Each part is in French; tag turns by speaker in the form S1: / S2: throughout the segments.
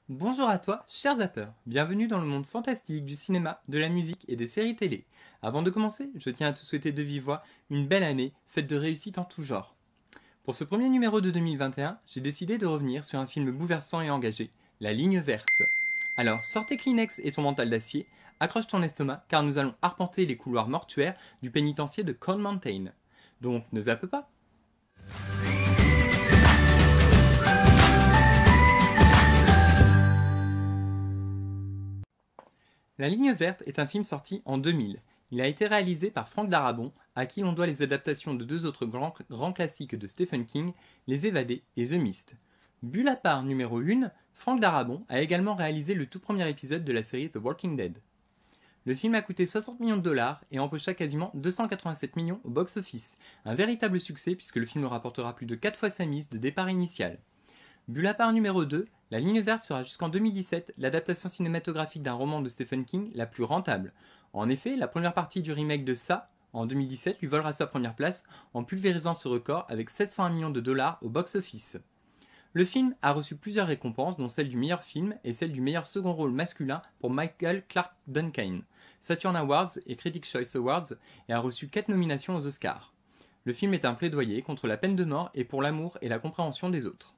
S1: Bonjour à toi, cher zapper. Bienvenue dans le monde fantastique du cinéma, de la musique et des séries télé. Avant de commencer, je tiens à te souhaiter de vive voix une belle année, faite de réussite en tout genre. Pour ce premier numéro de 2021, j'ai décidé de revenir sur un film bouleversant et engagé, La Ligne Verte. Alors, sors tes Kleenex et ton mental d'acier, accroche ton estomac, car nous allons arpenter les couloirs mortuaires du pénitencier de Cold Mountain. Donc, ne zappe pas. La Ligne Verte est un film sorti en 2000. Il a été réalisé par Frank Darabont, à qui l'on doit les adaptations de deux autres grands classiques de Stephen King, Les Évadés et The Mist. Bulle à part numéro 1, Frank Darabont a également réalisé le tout premier épisode de la série The Walking Dead. Le film a coûté 60 millions de dollars et empocha quasiment 287 millions au box-office, un véritable succès puisque le film rapportera plus de 4 fois sa mise de départ initial. Bulle à part numéro 2, La Ligne Verte sera jusqu'en 2017 l'adaptation cinématographique d'un roman de Stephen King la plus rentable. En effet, la première partie du remake de Ça, en 2017, lui volera sa première place en pulvérisant ce record avec 701 millions de dollars au box-office. Le film a reçu plusieurs récompenses, dont celle du meilleur film et celle du meilleur second rôle masculin pour Michael Clarke Duncan, Saturn Awards et Critics' Choice Awards, et a reçu 4 nominations aux Oscars. Le film est un plaidoyer contre la peine de mort et pour l'amour et la compréhension des autres.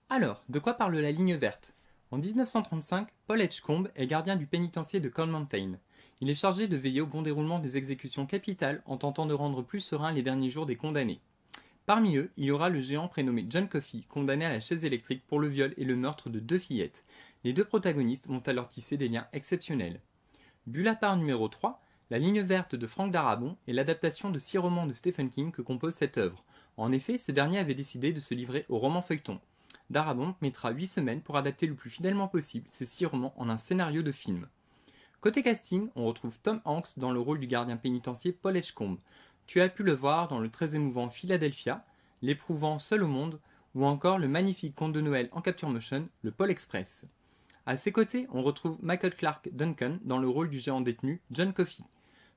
S1: Alors, de quoi parle La Ligne Verte? En 1935, Paul Edgecombe est gardien du pénitencier de Cold Mountain. Il est chargé de veiller au bon déroulement des exécutions capitales en tentant de rendre plus sereins les derniers jours des condamnés. Parmi eux, il y aura le géant prénommé John Coffey, condamné à la chaise électrique pour le viol et le meurtre de 2 fillettes. Les deux protagonistes vont alors tisser des liens exceptionnels. Bulle à part numéro 3, La Ligne Verte de Frank Darabont est l'adaptation de 6 romans de Stephen King que compose cette œuvre. En effet, ce dernier avait décidé de se livrer au roman feuilleton. Darabont mettra 8 semaines pour adapter le plus fidèlement possible ces 6 romans en un scénario de film. Côté casting, on retrouve Tom Hanks dans le rôle du gardien pénitentiaire Paul Edgecombe. Tu as pu le voir dans le très émouvant Philadelphia, l'éprouvant Seul au monde, ou encore le magnifique conte de Noël en capture motion, le Pôle Express. À ses côtés, on retrouve Michael Clarke Duncan dans le rôle du géant détenu John Coffey.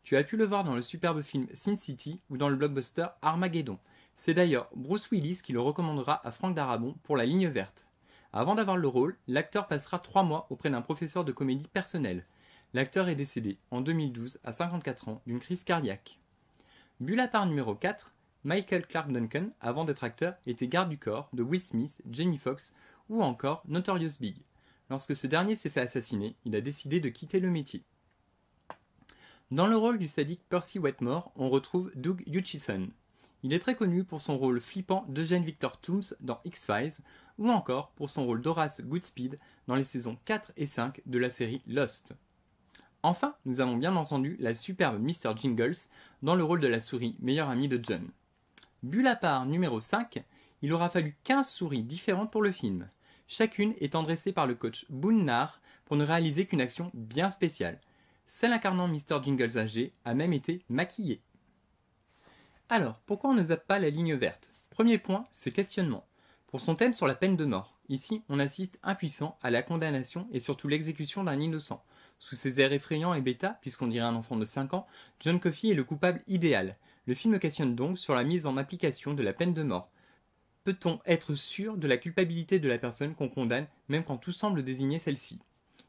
S1: Tu as pu le voir dans le superbe film Sin City ou dans le blockbuster Armageddon. C'est d'ailleurs Bruce Willis qui le recommandera à Frank Darabont pour La Ligne Verte. Avant d'avoir le rôle, l'acteur passera 3 mois auprès d'un professeur de comédie personnelle. L'acteur est décédé en 2012 à 54 ans d'une crise cardiaque. Bulle à part numéro 4, Michael Clarke Duncan, avant d'être acteur, était garde du corps de Will Smith, Jamie Foxx ou encore Notorious Big. Lorsque ce dernier s'est fait assassiner, il a décidé de quitter le métier. Dans le rôle du sadique Percy Wetmore, on retrouve Doug Hutchison. Il est très connu pour son rôle flippant d'Eugene Victor Toombs dans X-Files ou encore pour son rôle d'Horace Goodspeed dans les saisons 4 et 5 de la série Lost. Enfin, nous avons bien entendu la superbe Mr. Jingles dans le rôle de la souris meilleure amie de John. Bulle à part numéro 5, il aura fallu 15 souris différentes pour le film, chacune étant dressée par le coach Boone Narr pour ne réaliser qu'une action bien spéciale. Celle incarnant Mr. Jingles âgé a même été maquillée. Alors, pourquoi on ne zappe pas La Ligne Verte? Premier point, c'est questionnement. Pour son thème sur la peine de mort, ici on assiste impuissant à la condamnation et surtout l'exécution d'un innocent. Sous ses airs effrayants et bêta, puisqu'on dirait un enfant de 5 ans, John Coffey est le coupable idéal. Le film questionne donc sur la mise en application de la peine de mort. Peut-on être sûr de la culpabilité de la personne qu'on condamne, même quand tout semble désigner celle-ci?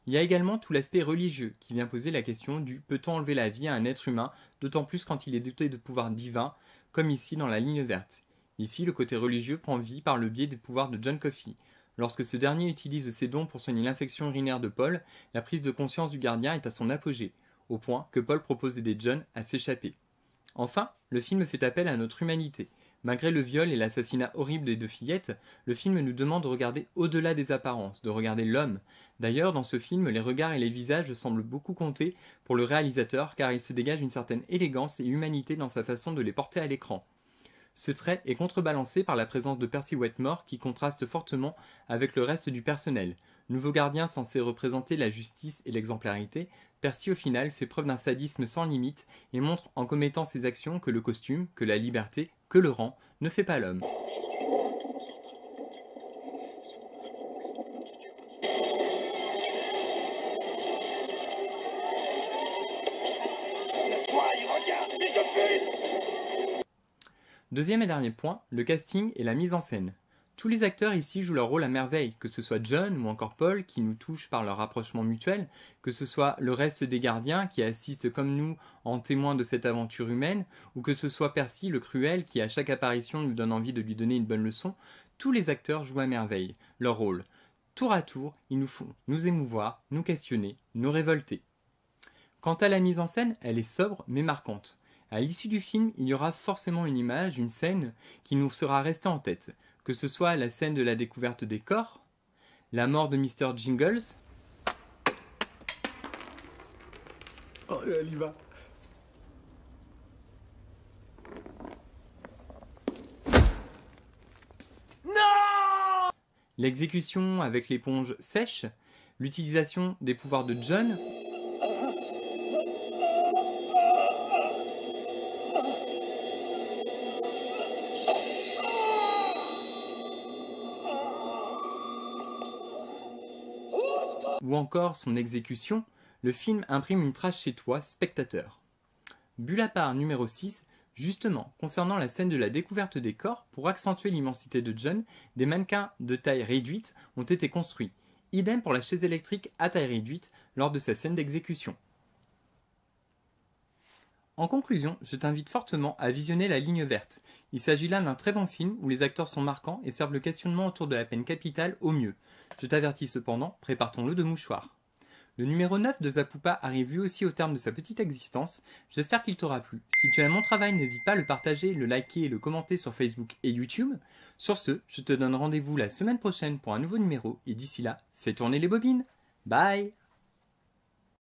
S1: Il y a également tout l'aspect religieux, qui vient poser la question du peut-on enlever la vie à un être humain, d'autant plus quand il est doté de pouvoirs divins, comme ici dans La Ligne Verte. Ici, le côté religieux prend vie par le biais des pouvoirs de John Coffey. Lorsque ce dernier utilise ses dons pour soigner l'infection urinaire de Paul, la prise de conscience du gardien est à son apogée, au point que Paul propose d'aider John à s'échapper. Enfin, le film fait appel à notre humanité. Malgré le viol et l'assassinat horrible des 2 fillettes, le film nous demande de regarder au-delà des apparences, de regarder l'homme. D'ailleurs, dans ce film, les regards et les visages semblent beaucoup compter pour le réalisateur car il se dégage une certaine élégance et humanité dans sa façon de les porter à l'écran. Ce trait est contrebalancé par la présence de Percy Wetmore qui contraste fortement avec le reste du personnel. Nouveau gardien censé représenter la justice et l'exemplarité, Percy au final fait preuve d'un sadisme sans limite et montre en commettant ses actions que le costume, que la liberté, que le rang ne fait pas l'homme. Deuxième et dernier point, le casting et la mise en scène. Tous les acteurs ici jouent leur rôle à merveille, que ce soit John ou encore Paul qui nous touchent par leur rapprochement mutuel, que ce soit le reste des gardiens qui assistent comme nous en témoins de cette aventure humaine, ou que ce soit Percy le cruel qui à chaque apparition nous donne envie de lui donner une bonne leçon. Tous les acteurs jouent à merveille leur rôle. Tour à tour, ils nous font nous émouvoir, nous questionner, nous révolter. Quant à la mise en scène, elle est sobre mais marquante. À l'issue du film, il y aura forcément une image, une scène qui nous sera restée en tête, que ce soit la scène de la découverte des corps, la mort de Mr. Jingles.
S2: Oh, elle y va.
S1: L'exécution avec l'éponge sèche, l'utilisation des pouvoirs de John, ou encore son exécution, le film imprime une trace chez toi, spectateur. Bulle à part numéro 6, justement, concernant la scène de la découverte des corps, pour accentuer l'immensité de John, des mannequins de taille réduite ont été construits. Idem pour la chaise électrique à taille réduite lors de sa scène d'exécution. En conclusion, je t'invite fortement à visionner La Ligne verte. Il s'agit là d'un très bon film où les acteurs sont marquants et servent le questionnement autour de la peine capitale au mieux. Je t'avertis cependant, prépare ton lot de mouchoirs. Le numéro 9 de Zapoupa arrive lui aussi au terme de sa petite existence. J'espère qu'il t'aura plu. Si tu aimes mon travail, n'hésite pas à le partager, le liker et le commenter sur Facebook et YouTube. Sur ce, je te donne rendez-vous la semaine prochaine pour un nouveau numéro et d'ici là, fais tourner les bobines. Bye!